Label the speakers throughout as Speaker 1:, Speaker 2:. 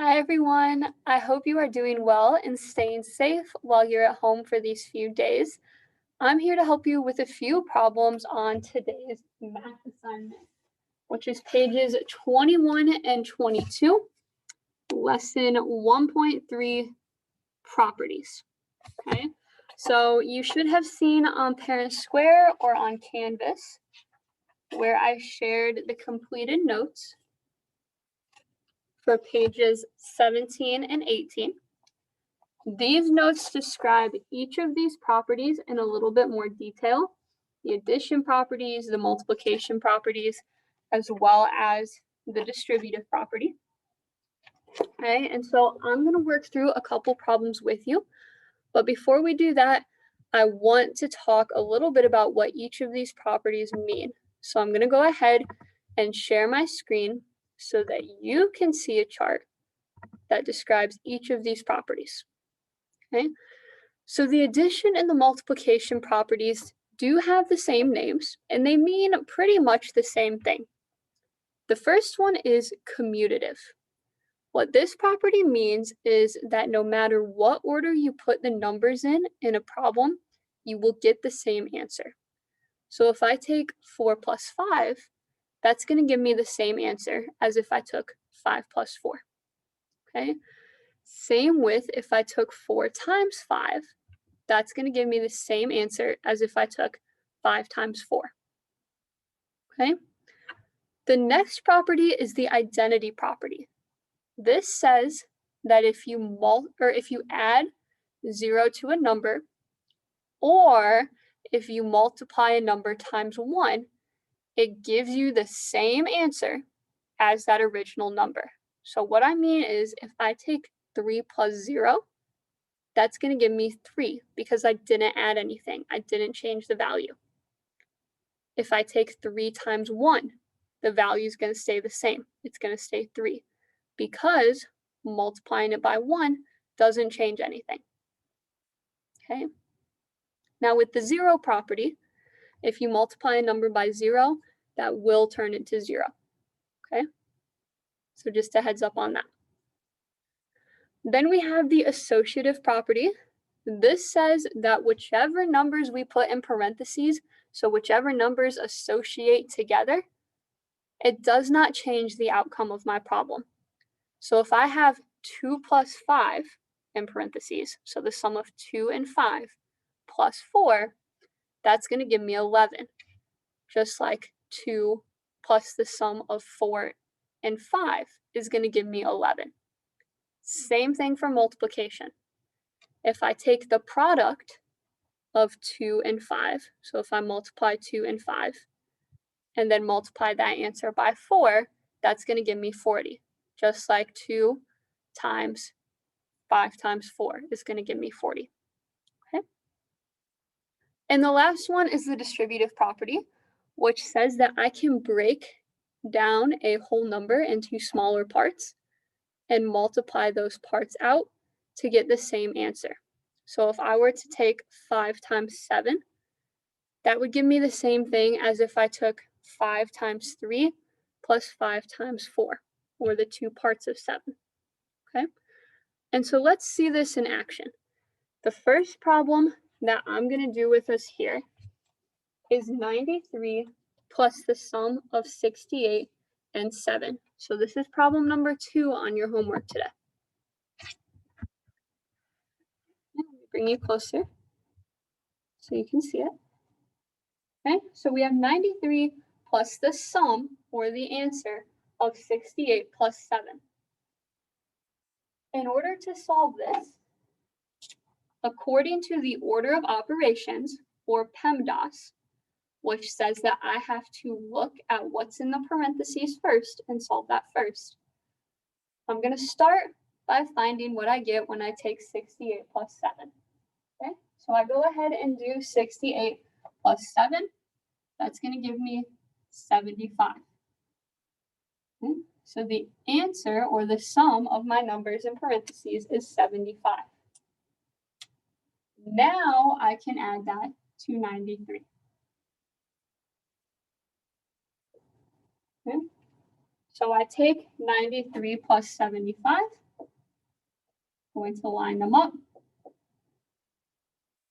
Speaker 1: Hi, everyone. I hope you are doing well and staying safe while you're at home for these few days. I'm here to help you with a few problems on today's math assignment, which is pages 21 and 22, lesson 1.3, properties. Okay, so you should have seen on Parent Square or on Canvas where I shared the completed notes for pages 17 and 18. These notes describe each of these properties in a little bit more detail, the addition properties, the multiplication properties, as well as the distributive property. Okay, and so I'm going to work through a couple problems with you. But before we do that, I want to talk a little bit about what each of these properties mean. So I'm going to go ahead and share my screen so that you can see a chart that describes each of these properties. Okay, so the addition and the multiplication properties do have the same names, and they mean pretty much the same thing. The first one is commutative. What this property means is that no matter what order you put the numbers in a problem, you will get the same answer. So if I take 4 plus 5, that's going to give me the same answer as if I took 5 plus 4. Okay? Same with if I took 4 times 5, that's going to give me the same answer as if I took 5 times 4. Okay? The next property is the identity property. This says that if you add 0 to a number, or if you multiply a number times 1, it gives you the same answer as that original number. So what I mean is if I take 3 plus 0, that's going to give me 3 because I didn't add anything. I didn't change the value. If I take 3 times 1, the value is going to stay the same. It's going to stay 3 because multiplying it by 1 doesn't change anything. Okay? Now with the 0 property, if you multiply a number by 0, that will turn into 0. Okay? So just a heads up on that. Then we have the associative property. This says that whichever numbers we put in parentheses, so whichever numbers associate together, it does not change the outcome of my problem. So if I have 2 plus 5 in parentheses, so the sum of 2 and 5 plus 4, that's going to give me 11, just like 2 plus the sum of 4 and 5 is going to give me 11. Same thing for multiplication. If I take the product of 2 and 5, so if I multiply 2 and 5, and then multiply that answer by 4, that's going to give me 40, just like 2 times 5 times 4 is going to give me 40. Okay? And the last one is the distributive property, which says that I can break down a whole number into smaller parts and multiply those parts out to get the same answer. So if I were to take 5 times 7, that would give me the same thing as if I took 5 times 3 plus 5 times 4, or the two parts of 7. Okay? And so let's see this in action. The first problem that I'm going to do with us here is 93 plus the sum of 68 and 7. So this is problem number 2 on your homework today. Let me bring you closer so you can see it. Okay, so we have 93 plus the sum, or the answer, of 68 plus 7. In order to solve this, according to the order of operations, or PEMDAS, which says that I have to look at what's in the parentheses first and solve that first, I'm going to start by finding what I get when I take 68 plus 7. Okay, so I go ahead and do 68 plus 7. That's going to give me 75. Okay, so the answer, or the sum of my numbers in parentheses, is 75. Now I can add that to 93. Okay, so I take 93 plus 75, Going to line them up.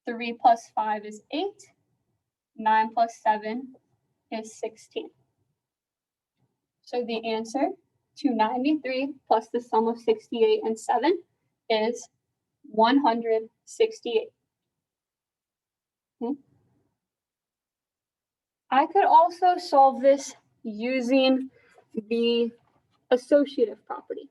Speaker 1: 3 plus 5 is 8. 9 plus 7 is 16. So the answer to 93 plus the sum of 68 and 7 is 168. I could also solve this using the associative property.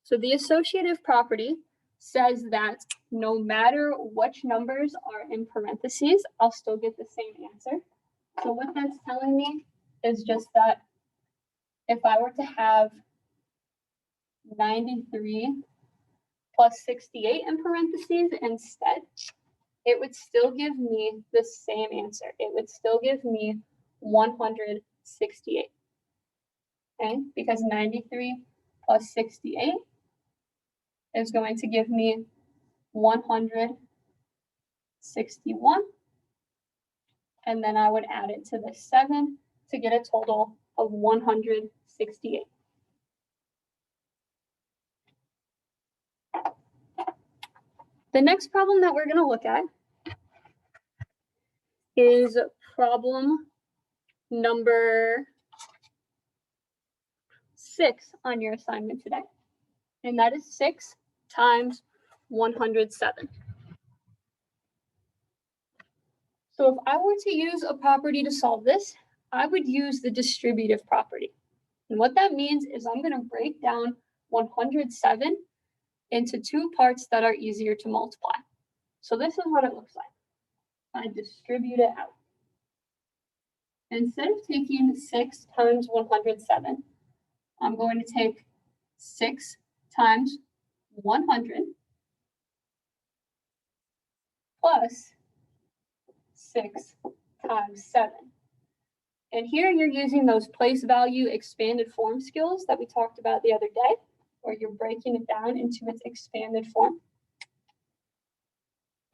Speaker 1: So the associative property says that no matter which numbers are in parentheses, I'll still get the same answer. So what that's telling me is just that if I were to have 93 plus 68 in parentheses instead, it would still give me the same answer. It would still give me 168. Okay, because 93 plus 68 is going to give me 161. And then I would add it to the 7 to get a total of 168. The next problem that we're going to look at is problem number 6 on your assignment today. And that is 6 times 107. So if I were to use a property to solve this, I would use the distributive property. And what that means is I'm going to break down 107 into two parts that are easier to multiply. So this is what it looks like. I distribute it out. Instead of taking 6 times 107, I'm going to take 6 times 100 plus 6 times 7. And here you're using those place value expanded form skills that we talked about the other day, where you're breaking it down into its expanded form.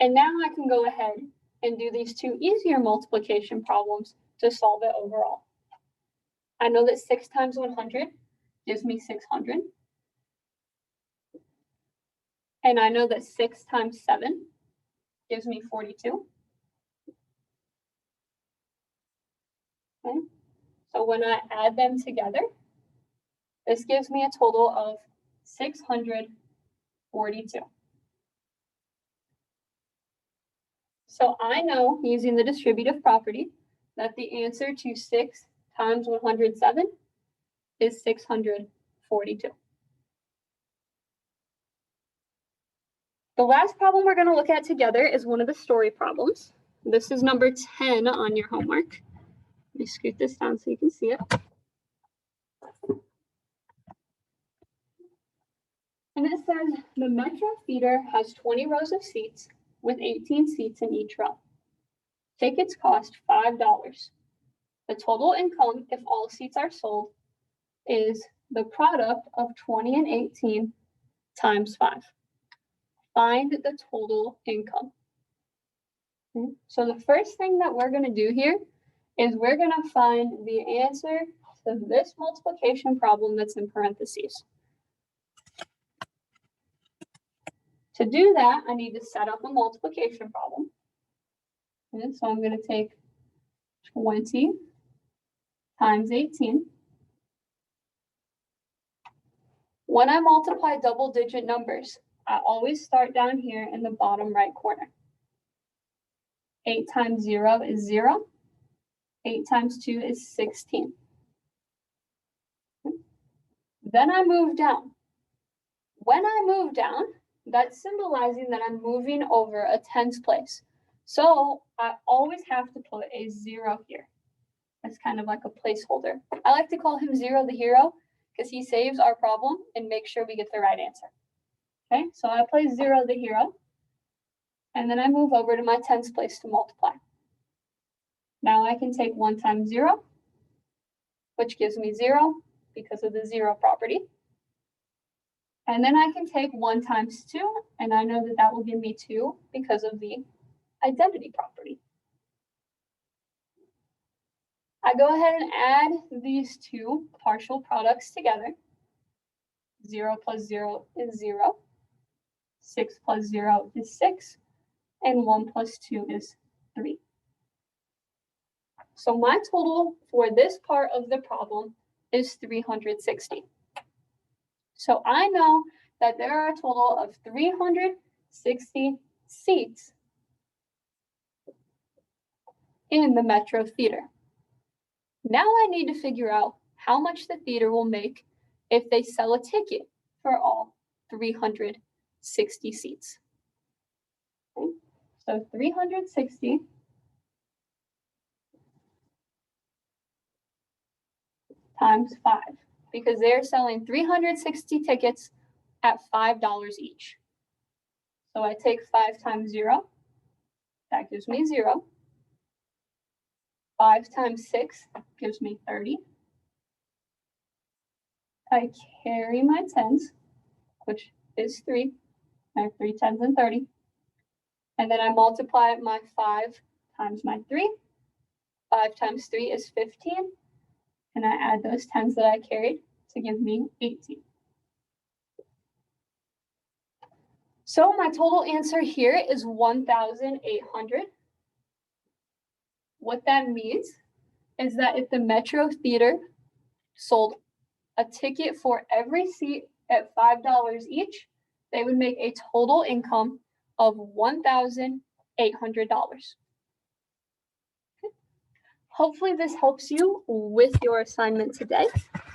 Speaker 1: And now I can go ahead and do these two easier multiplication problems to solve it overall. I know that 6 times 100 gives me 600. And I know that 6 times 7 gives me 42. Okay. So when I add them together, this gives me a total of 642. So I know, using the distributive property, that the answer to 6 times 107 is 642. The last problem we're going to look at together is one of the story problems. This is number 10 on your homework. Let me scoot this down so you can see it. And it says the Metro feeder has 20 rows of seats with 18 seats in each row. Tickets cost $5. The total income, if all seats are sold, is the product of 20 and 18 times 5. Find the total income. Okay. So the first thing that we're going to do here is we're going to find the answer to this multiplication problem that's in parentheses. To do that, I need to set up a multiplication problem. Okay, so I'm going to take 20 times 18. When I multiply double-digit numbers, I always start down here in the bottom right corner. 8 times 0 is 0. 8 times 2 is 16. Then I move down. When I move down, that's symbolizing that I'm moving over a tens place. So I always have to put a 0 here. That's kind of like a placeholder. I like to call him 0 the hero because he saves our problem and makes sure we get the right answer. Okay, so I place 0 the hero, and then I move over to my tens place to multiply. Now I can take 1 times 0, which gives me 0 because of the 0 property. And then I can take 1 times 2, and I know that that will give me 2 because of the identity property. I go ahead and add these two partial products together. 0 plus 0 is 0. 6 plus 0 is 6, and 1 plus 2 is 3. So my total for this part of the problem is 360. So I know that there are a total of 360 seats in the Metro Theater. Now I need to figure out how much the theater will make if they sell a ticket for all 360 seats. Okay. So 360 times 5, because they're selling 360 tickets at $5 each. So I take 5 times 0, that gives me 0. 5 times 6 gives me 30. I carry my tens, which is 3. I have 3 tens and 30. And then I multiply my 5 times my 3. 5 times 3 is 15. And I add those tens that I carried to give me 18. So my total answer here is 1,800. What that means is that if the Metro Theater sold a ticket for every seat at $5 each, they would make a total income of $1,800. Hopefully this helps you with your assignment today.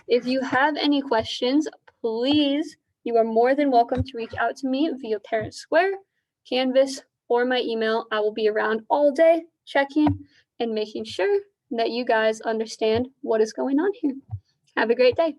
Speaker 1: If you have any questions, please, you are more than welcome to reach out to me via Parent Square, Canvas, or my email. I will be around all day checking and making sure that you guys understand what is going on here. Have a great day.